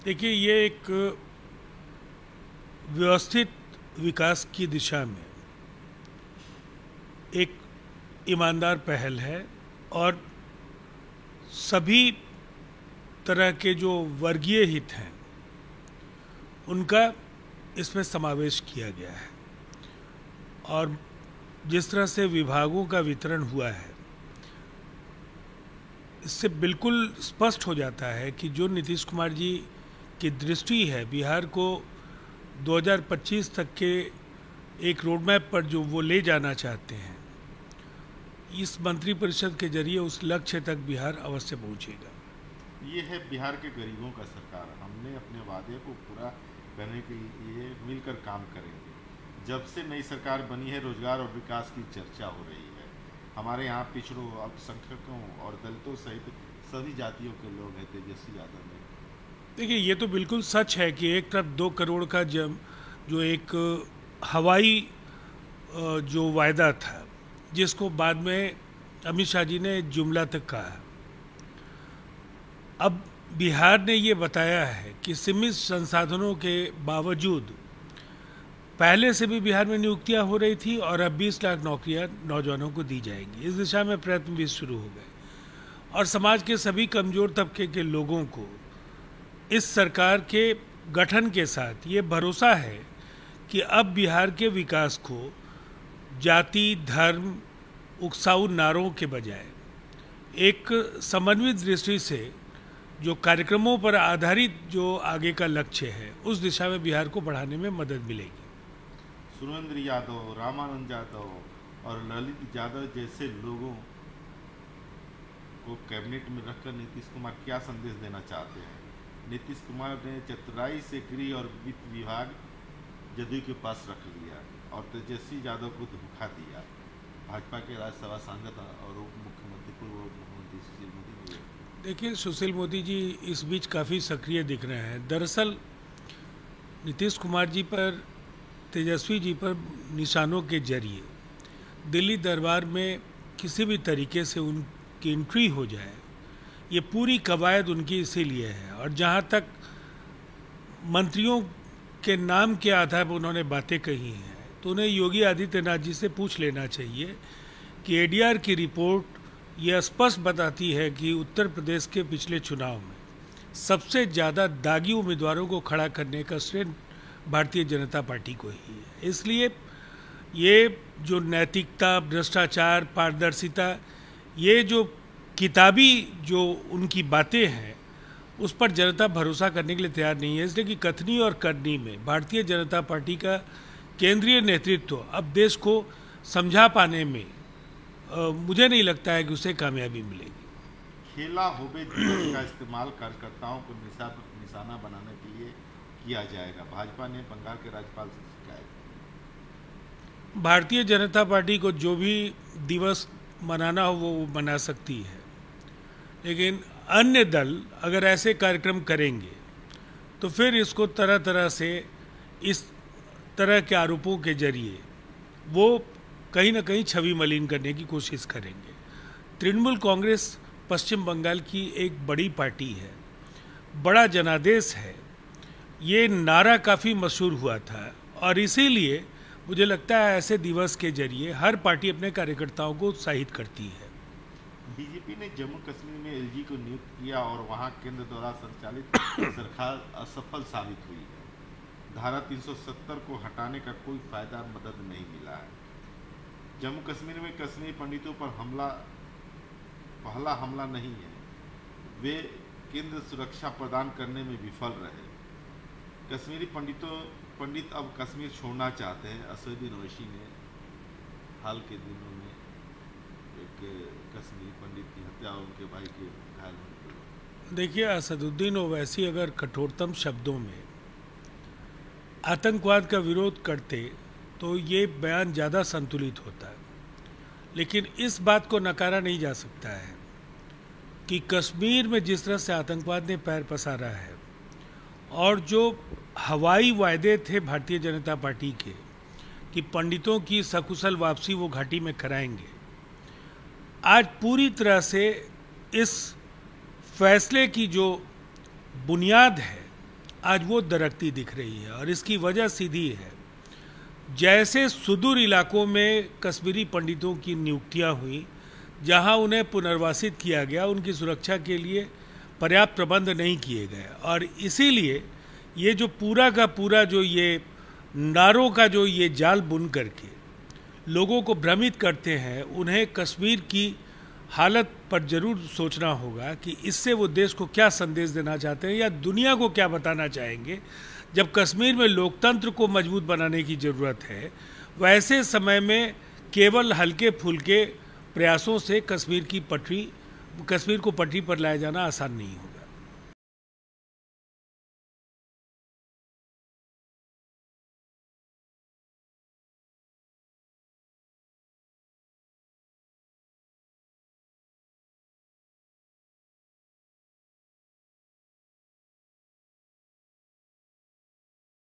देखिए, ये एक व्यवस्थित विकास की दिशा में एक ईमानदार पहल है और सभी तरह के जो वर्गीय हित हैं उनका इसमें समावेश किया गया है। और जिस तरह से विभागों का वितरण हुआ है, इससे बिल्कुल स्पष्ट हो जाता है कि जो नीतीश कुमार जी की दृष्टि है बिहार को 2025 तक के एक रोड मैप पर जो वो ले जाना चाहते हैं, इस मंत्रिपरिषद के जरिए उस लक्ष्य तक बिहार अवश्य पहुंचेगा। ये है बिहार के गरीबों का सरकार। हमने अपने वादे को पूरा करने के लिए मिलकर काम करेंगे। जब से नई सरकार बनी है, रोजगार और विकास की चर्चा हो रही है। हमारे यहाँ पिछड़ों, अल्पसंख्यकों और दलितों सहित सभी जातियों के लोग हैं तेजस्वी यादव में। देखिए, ये तो बिल्कुल सच है कि एक तरफ 2 करोड़ का जो एक हवाई जो वायदा था, जिसको बाद में अमित शाह जी ने जुमला तक कहा। अब बिहार ने ये बताया है कि सीमित संसाधनों के बावजूद पहले से भी बिहार में नियुक्तियां हो रही थी और अब 20 लाख नौकरियां नौजवानों को दी जाएंगी। इस दिशा में प्रयत्न भी शुरू हो गए और समाज के सभी कमजोर तबके के लोगों को इस सरकार के गठन के साथ ये भरोसा है कि अब बिहार के विकास को जाति, धर्म, उकसाऊ नारों के बजाय एक समन्वित दृष्टि से जो कार्यक्रमों पर आधारित जो आगे का लक्ष्य है, उस दिशा में बिहार को बढ़ाने में मदद मिलेगी। सुरेंद्र यादव, रामानंद यादव और ललित यादव जैसे लोगों को कैबिनेट में रखकर नीतीश कुमार क्या संदेश देना चाहते हैं? नीतीश कुमार ने चतुराई से गृह और वित्त विभाग जदयू के पास रख लिया और तेजस्वी यादव को धोखा दिया। भाजपा के राज्यसभा सांसद और उप मुख्यमंत्री पूर्व मुख्यमंत्री सुशील मोदी हुए। देखिए, सुशील मोदी जी इस बीच काफ़ी सक्रिय दिख रहे हैं। दरअसल नीतीश कुमार जी पर, तेजस्वी जी पर निशानों के जरिए दिल्ली दरबार में किसी भी तरीके से उनकी एंट्री हो जाए, ये पूरी कवायद उनकी इसीलिए है। और जहाँ तक मंत्रियों के नाम के आधार पर उन्होंने बातें कही हैं, तो उन्हें योगी आदित्यनाथ जी से पूछ लेना चाहिए कि एडीआर की रिपोर्ट यह स्पष्ट बताती है कि उत्तर प्रदेश के पिछले चुनाव में सबसे ज़्यादा दागी उम्मीदवारों को खड़ा करने का श्रेय भारतीय जनता पार्टी को ही है। इसलिए ये जो नैतिकता, भ्रष्टाचार, पारदर्शिता, ये जो किताबी जो उनकी बातें हैं, उस पर जनता भरोसा करने के लिए तैयार नहीं है। इसलिए कि कथनी और करनी में भारतीय जनता पार्टी का केंद्रीय नेतृत्व अब देश को समझा पाने में मुझे नहीं लगता है कि उसे कामयाबी मिलेगी। खेला होबे दिवस का इस्तेमाल कार्यकर्ताओं को निशाना बनाने के लिए किया जाएगा। भाजपा ने बंगाल के राज्यपाल से शिकायत की। भारतीय जनता पार्टी को जो भी दिवस मनाना हो वो मना सकती है, लेकिन अन्य दल अगर ऐसे कार्यक्रम करेंगे तो फिर इसको तरह तरह से इस तरह के आरोपों के जरिए वो कहीं ना कहीं छवि मलिन करने की कोशिश करेंगे। तृणमूल कांग्रेस पश्चिम बंगाल की एक बड़ी पार्टी है, बड़ा जनादेश है। ये नारा काफ़ी मशहूर हुआ था और इसीलिए मुझे लगता है ऐसे दिवस के जरिए हर पार्टी अपने कार्यकर्ताओं को उत्साहित करती है। बीजेपी ने जम्मू कश्मीर में एलजी को नियुक्त किया और वहां केंद्र द्वारा संचालित सरकार असफल साबित हुई है। धारा 370 को हटाने का कोई फायदा मदद नहीं मिला है। जम्मू कश्मीर में कश्मीरी पंडितों पर पहला हमला नहीं है। वे केंद्र सुरक्षा प्रदान करने में विफल रहे। कश्मीरी पंडित अब कश्मीर छोड़ना चाहते हैं। असदुद्दीन ओवैसी ने हाल के दिनों में एक कश्मीरी पंडित की हत्या और उनके भाई के घायल होने पर। देखिए, असदुद्दीन ओवैसी अगर कठोरतम शब्दों में आतंकवाद का विरोध करते तो ये बयान ज़्यादा संतुलित होता है, लेकिन इस बात को नकारा नहीं जा सकता है कि कश्मीर में जिस तरह से आतंकवाद ने पैर पसारा है और जो हवाई वायदे थे भारतीय जनता पार्टी के कि पंडितों की सकुशल वापसी वो घाटी में कराएंगे, आज पूरी तरह से इस फैसले की जो बुनियाद है आज वो दरकती दिख रही है। और इसकी वजह सीधी है, जैसे सुदूर इलाकों में कश्मीरी पंडितों की नियुक्तियां हुई, जहां उन्हें पुनर्वासित किया गया, उनकी सुरक्षा के लिए पर्याप्त प्रबंध नहीं किए गए, और इसीलिए ये जो पूरा का पूरा जो ये नारों का जो ये जाल बुन करके लोगों को भ्रमित करते हैं, उन्हें कश्मीर की हालत पर जरूर सोचना होगा कि इससे वो देश को क्या संदेश देना चाहते हैं या दुनिया को क्या बताना चाहेंगे। जब कश्मीर में लोकतंत्र को मजबूत बनाने की ज़रूरत है, वैसे समय में केवल हल्के फुल्के प्रयासों से कश्मीर को पटरी पर लाया जाना आसान नहीं हो।